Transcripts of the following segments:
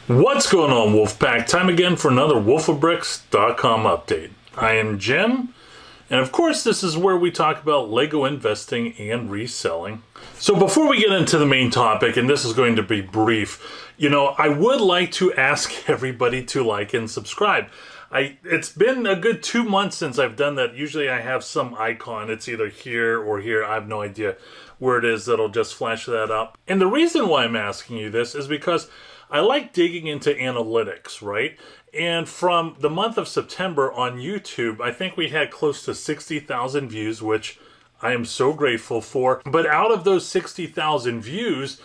What's going on, Wolfpack? Time again for another wolfofbricks.com update. I am Jim, and of course this is where we talk about Lego investing and reselling. So before we get into the main topic, and this is going to be brief, I would like to ask everybody to like and subscribe. It's been a good 2 months since I've done that. Usually I have some icon. It's either here or here. I have no idea where it is that'll just flash that up. And the reason why I'm asking you this is because I like digging into analytics, right? And from the month of September on YouTube, I think we had close to 60,000 views, which I am so grateful for. But out of those 60,000 views,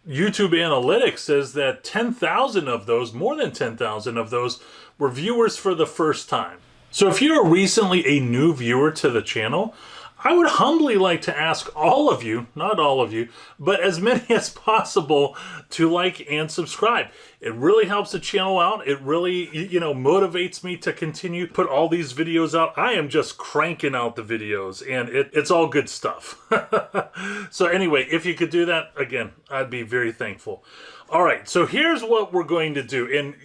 YouTube Analytics says that 10,000 of those, more than 10,000 of those, were viewers for the first time. So if you're recently a new viewer to the channel, I would humbly like to ask all of you, not all of you, but as many as possible to like and subscribe. It really helps the channel out. It really, motivates me to continue to put all these videos out. I am just cranking out the videos, and it's all good stuff. So anyway, if you could do that, again, I'd be very thankful. All right, so here's what we're going to do. And,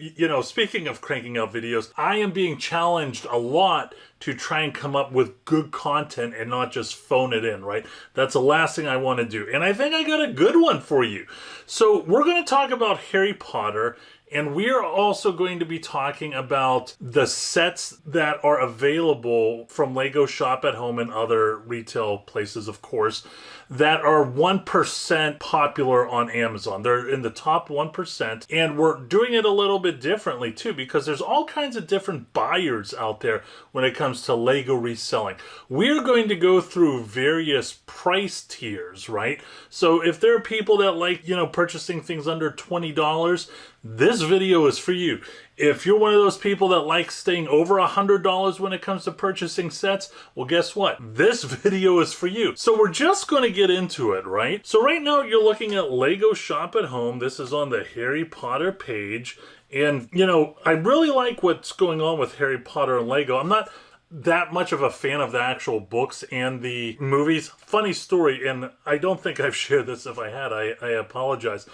speaking of cranking out videos, I am being challenged a lot to try and come up with good content and not just phone it in, right? That's the last thing I want to do. And I think I got a good one for you. So we're going to talk about Harry Potter, and we are also going to be talking about the sets that are available from Lego Shop at Home and other retail places, of course, that are 1% popular on Amazon. They're in the top 1%, and we're doing it a little bit differently too, because there's all kinds of different buyers out there when it comes to Lego reselling. We're going to go through various price tiers, right? So if there are people that like, purchasing things under $20, this video is for you. If you're one of those people that likes staying over $100 when it comes to purchasing sets, well, guess what? This video is for you. So we're just going to get into it, right? So right now you're looking at Lego Shop at Home. This is on the Harry Potter page. And, I really like what's going on with Harry Potter and Lego. I'm not that much of a fan of the actual books and the movies. Funny story, and I don't think I've shared this. If I had, I apologize.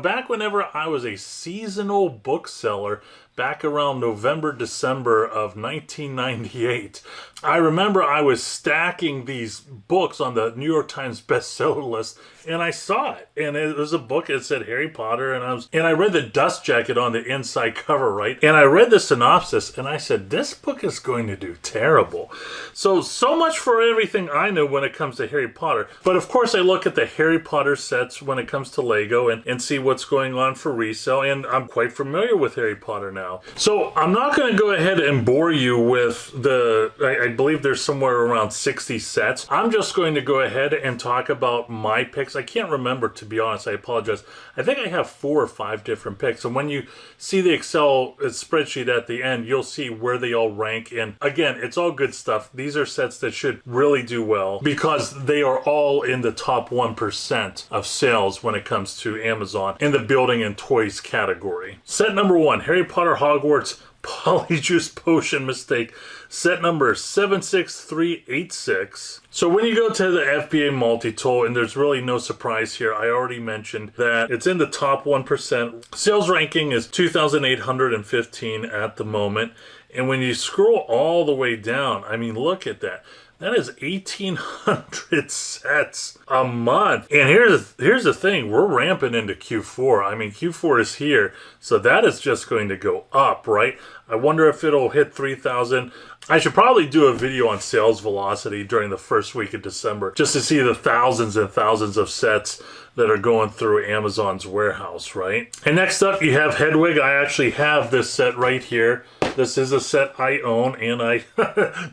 Back whenever I was a seasonal bookseller, back around November, December of 1998, I remember I was stacking these books on the New York Times bestseller list, and I saw it. And it was a book that said Harry Potter, and I read the dust jacket on the inside cover, right? And I read the synopsis, and I said, this book is going to do terrible. So much for everything I know when it comes to Harry Potter. But of course, I look at the Harry Potter sets when it comes to Lego and see what's going on for resale, and I'm quite familiar with Harry Potter now. So I'm not going to go ahead and bore you with I believe there's somewhere around 60 sets. I'm just going to go ahead and talk about my picks. I can't remember, to be honest. I apologize. I think I have 4 or 5 different picks. And when you see the Excel spreadsheet at the end, you'll see where they all rank. And again, it's all good stuff. These are sets that should really do well because they are all in the top 1% of sales when it comes to Amazon in the building and toys category. Set number 1, Harry Potter Hogwarts Polyjuice Potion Mistake. Set number 76386. So when you go to the FBA Multitool, and there's really no surprise here, I already mentioned that it's in the top 1%. Sales ranking is 2,815 at the moment. And when you scroll all the way down, look at that. That is 1,800 sets a month. And here's the thing. We're ramping into Q4. Q4 is here. So that is just going to go up, right? I wonder if it'll hit 3,000. I should probably do a video on sales velocity during the first week of December just to see the thousands and thousands of sets that are going through Amazon's warehouse, right? And next up, you have Hedwig. I actually have this set right here. This is a set I own, and I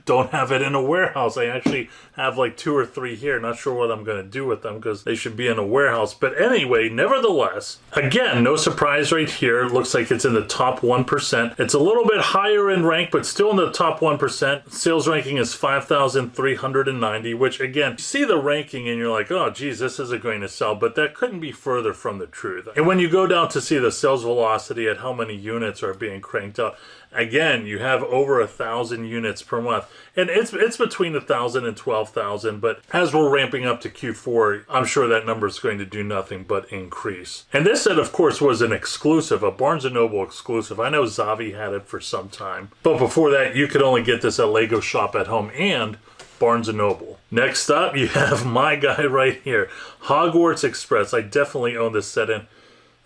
don't have it in a warehouse. I actually have like 2 or 3 here. Not sure what I'm going to do with them because they should be in a warehouse. But anyway, nevertheless, again, no surprise right here. It looks like it's in the top 1%. It's a little bit higher in rank, but still in the top 1%. Sales ranking is 5,390, which again, you see the ranking and you're like, oh, geez, this isn't going to sell. But that couldn't be further from the truth. And when you go down to see the sales velocity at how many units are being cranked out, Again, you have over 1,000 units per month, and it's between 1,000 and 12,000. But as we're ramping up to Q4, I'm sure that number is going to do nothing but increase. And this set, of course, was an exclusive, a Barnes & Noble exclusive. I know Zavi had it for some time, but before that, you could only get this at Lego Shop at Home and Barnes & Noble. Next up, you have my guy right here, Hogwarts Express. I definitely own this set, and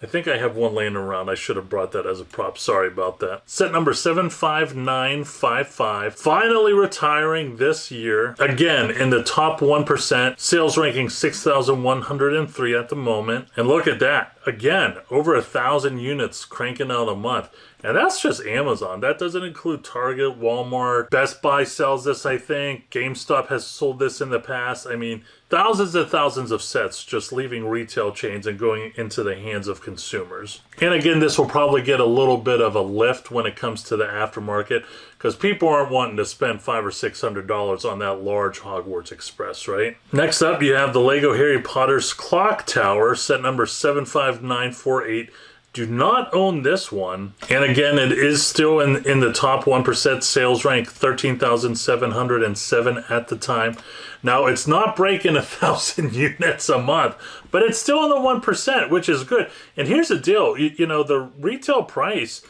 I think I have one laying around. I should have brought that as a prop. Sorry about that. Set number 75955. Finally retiring this year. Again, in the top 1%. Sales ranking 6,103 at the moment. And look at that. Again, over 1,000 units cranking out a month. And that's just Amazon. That doesn't include Target, Walmart. Best Buy sells this, I think. GameStop has sold this in the past. I mean, thousands and thousands of sets just leaving retail chains and going into the hands of consumers. And again, this will probably get a little bit of a lift when it comes to the aftermarket, because people aren't wanting to spend $500 or $600 on that large Hogwarts Express, right? Next up, you have the Lego Harry Potter's Clock Tower, set number 75948. Do not own this one. And again, it is still in the top 1%. Sales rank 13,707 at the time. Now, it's not breaking 1,000 units a month, but it's still in the 1%, which is good. And here's the deal. You know, the retail price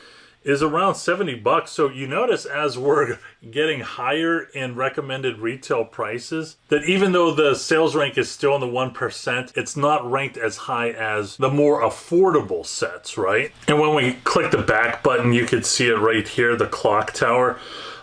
is around $70. So you notice as we're getting higher in recommended retail prices, that even though the sales rank is still in the 1%, it's not ranked as high as the more affordable sets, right? And when we click the back button, you can see it right here, the clock tower.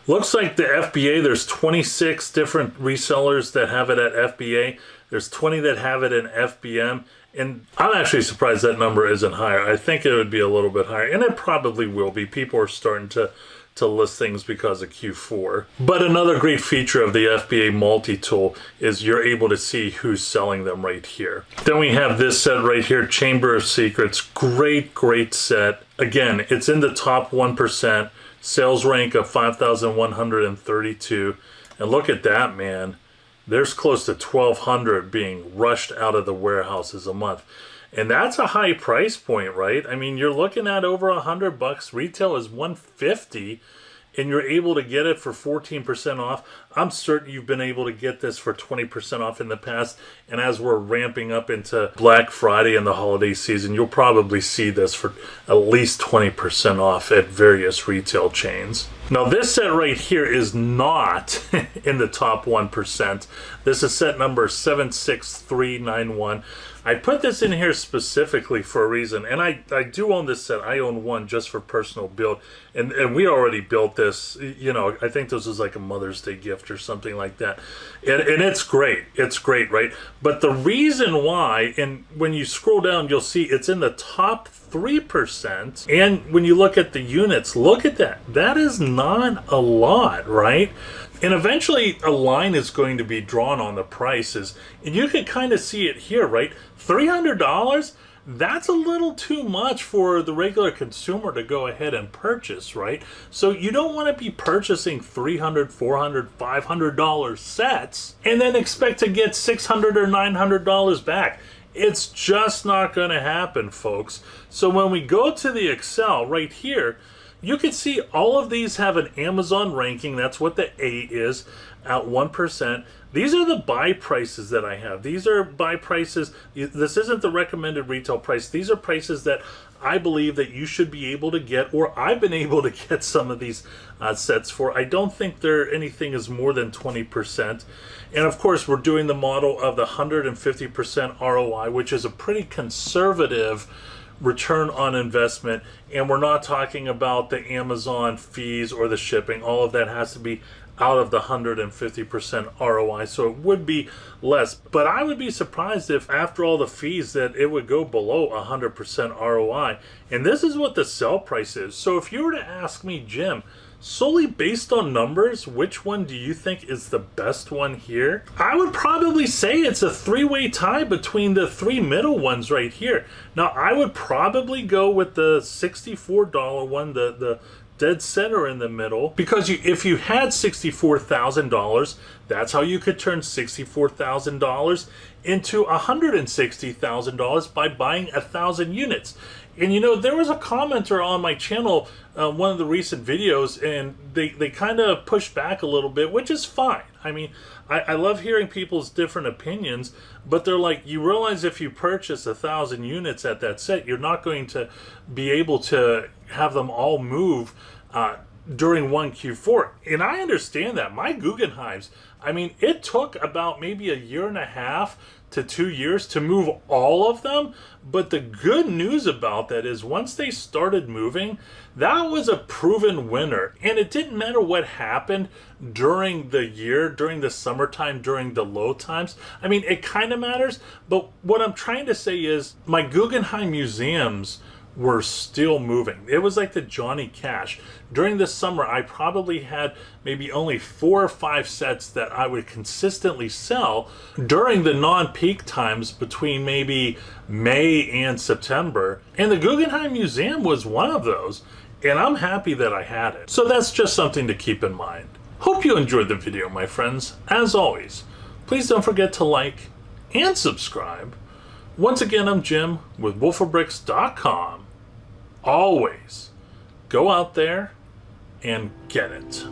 Looks like the FBA, there's 26 different resellers that have it at FBA. There's 20 that have it in FBM. And I'm actually surprised that number isn't higher. I think it would be a little bit higher, and it probably will be. People are starting to list things because of Q4. But another great feature of the FBA Multitool is you're able to see who's selling them right here. Then we have this set right here, Chamber of Secrets. Great, great set. Again, it's in the top 1%. Sales rank of 5,132. And look at that, man. There's close to 1,200 being rushed out of the warehouses a month. And that's a high price point, right? I mean, you're looking at over $100. Retail is $150, and you're able to get it for 14% off. I'm certain you've been able to get this for 20% off in the past. And as we're ramping up into Black Friday and the holiday season, you'll probably see this for at least 20% off at various retail chains. Now, this set right here is not in the top 1%. This is set number 76391. I put this in here specifically for a reason, and I do own this set. I own one just for personal build, and we already built this. You know, I think this was like a Mother's Day gift or something like that, and it's great. It's great, right? But the reason why, and when you scroll down, you'll see it's in the top 3%. And when you look at the units, look at that. That is not a lot, right? And eventually a line is going to be drawn on the prices. And you can kind of see it here, right? $300? That's a little too much for the regular consumer to go ahead and purchase, right? So you don't want to be purchasing $300, $400, $500 sets and then expect to get $600 or $900 back. It's just not going to happen, folks. So when we go to the Excel right here, you can see all of these have an Amazon ranking. That's what the A is at 1%. These are the buy prices that I have. These are buy prices. This isn't the recommended retail price. These are prices that I believe that you should be able to get, or I've been able to get some of these sets for. I don't think anything is more than 20%. And of course, we're doing the model of the 150% ROI, which is a pretty conservative return on investment. And we're not talking about the Amazon fees or the shipping. All of that has to be out of the 150% ROI, so it would be less. But I would be surprised if after all the fees that it would go below 100% ROI. And this is what the sell price is. So if you were to ask me, Jim, solely based on numbers, which one do you think is the best one here? I would probably say it's a three-way tie between the three middle ones right here. Now, I would probably go with the $64 one, the dead center in the middle, because if you had $64,000, that's how you could turn $64,000 into $160,000 by buying 1,000 units. And you know, there was a commenter on my channel, one of the recent videos, and they kind of pushed back a little bit, which is fine. I mean, I love hearing people's different opinions, but they're like, you realize if you purchase 1,000 units at that set, you're not going to be able to have them all move during one Q4. And I understand that. My Guggenheims, I mean, it took about maybe 1.5 to 2 years to move all of them. But the good news about that is once they started moving, that was a proven winner. And it didn't matter what happened during the year, during the summertime, during the low times. I mean, it kind of matters. But what I'm trying to say is my Guggenheim museums were still moving. It was like the Johnny Cash. During the summer, I probably had maybe only 4 or 5 sets that I would consistently sell during the non-peak times between maybe May and September. And the Guggenheim Museum was one of those. And I'm happy that I had it. So that's just something to keep in mind. Hope you enjoyed the video, my friends. As always, please don't forget to like and subscribe. Once again, I'm Jim with wolfofbricks.com. Always go out there and get it.